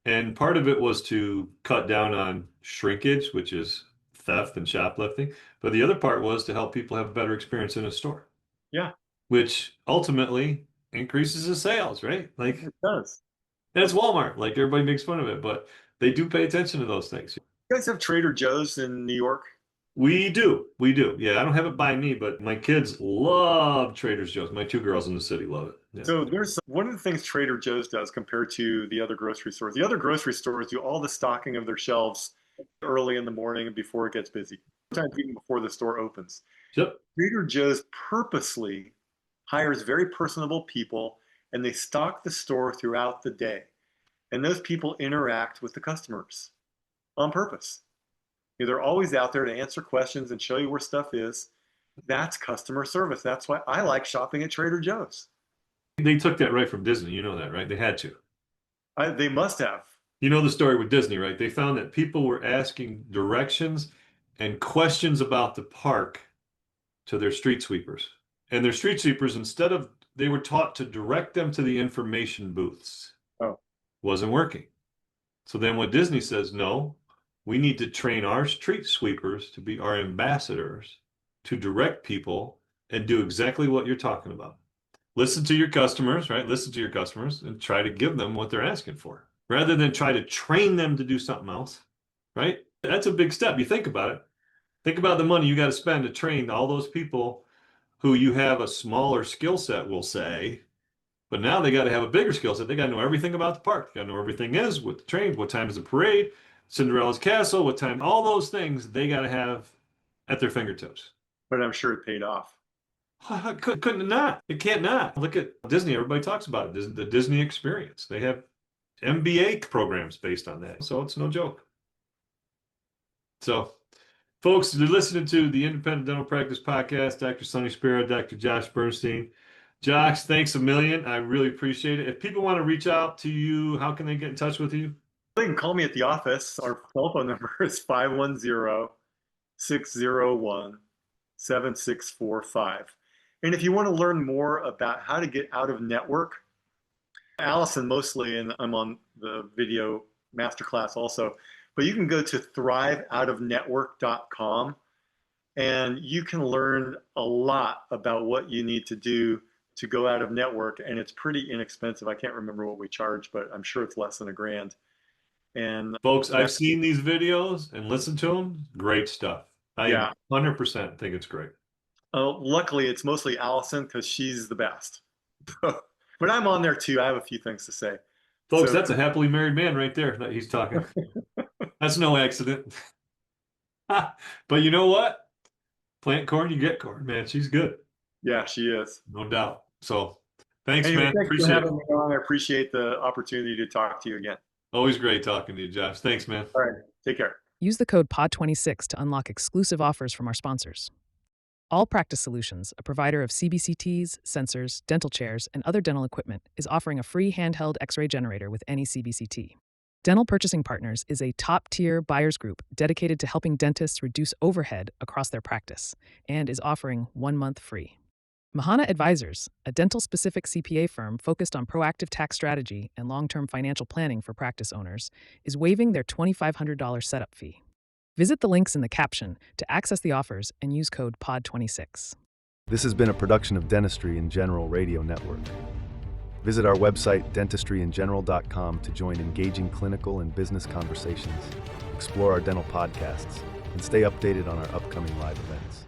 And part of it was to cut down on shrinkage, which is theft and shoplifting. But the other part was to help people have a better experience in a store, yeah, which ultimately increases the sales, right? Like it does. that's Walmart. Like everybody makes fun of it, but they do pay attention to those things. You guys have Trader Joe's in New York? We do. We do. Yeah, I don't have it by me, but my kids love Trader Joe's. My two girls in the city love it. Yeah. So there's one of the things Trader Joe's does compared to the other grocery stores. The other grocery stores do all the stocking of their shelves early in the morning and before it gets busy, sometimes even before the store opens. Yep. Trader Joe's purposely hires very personable people, and they stock the store throughout the day. And those people interact with the customers on purpose. They're always out there to answer questions and show you where stuff is. That's customer service. That's why I like shopping at Trader Joe's. They took that right from Disney. You know that, right? They had to. They must have. You know the story with Disney, right? They found that people were asking directions and questions about the park to their street sweepers. And their street sweepers, instead of, they were taught to direct them to the information booths. Oh, Wasn't working. So then what Disney says, no, we need to train our street sweepers to be our ambassadors to direct people and do exactly what you're talking about. Listen to your customers, right? Listen to your customers and try to give them what they're asking for rather than try to train them to do something else, right? That's a big step. You think about it. Think about the money you got to spend to train all those people who you have a smaller skill set, we'll say, but now they got to have a bigger skill set. They got to know everything about the park. They got to know everything is, what the trains, what time is the parade, Cinderella's castle, what time, all those things they got to have at their fingertips. but I'm sure it paid off. Couldn't not. It can't not. Look at Disney. Everybody talks about it. The Disney experience. They have MBA programs based on that. So it's no joke. So, folks, you're listening to the Independent Dental Practice Podcast. Dr. Sonny Spera, Dr. Josh Bernstein. Josh, thanks a million. I really appreciate it. If people want to reach out to you, how can they get in touch with you? They can call me at the office. Our telephone number is 510-601-7645. And if you want to learn more about how to get out of network, Allison mostly, and I'm on the video masterclass also, but you can go to thriveoutofnetwork.com and you can learn a lot about what you need to do to go out of network. And it's pretty inexpensive. I can't remember what we charge, but I'm sure it's less than $1,000. And folks, I've seen these videos and listened to them. Great stuff. I 100% think it's great. Luckily, it's mostly Allison because she's the best. But I'm on there too. I have a few things to say. Folks, that's a happily married man right there that he's talking. That's no accident. But you know what? Plant corn, you get corn, man. She's good. Yeah, she is. No doubt. So thanks, anyway, man. Thanks appreciate for having it. me on. I appreciate the opportunity to talk to you again. Always great talking to you, Josh. Thanks, man. All right. Take care. Use the code POD26 to unlock exclusive offers from our sponsors. All Practice Solutions, a provider of CBCTs, sensors, dental chairs, and other dental equipment, is offering a free handheld X-ray generator with any CBCT. Dental Purchasing Partners is a top-tier buyers group dedicated to helping dentists reduce overhead across their practice and is offering 1 month free. Mahana Advisors, a dental-specific CPA firm focused on proactive tax strategy and long-term financial planning for practice owners, is waiving their $2,500 setup fee. Visit the links in the caption to access the offers and use code POD26. This has been a production of Dentistry in General Radio Network. Visit our website, dentistryingeneral.com, to join engaging clinical and business conversations, explore our dental podcasts, and stay updated on our upcoming live events.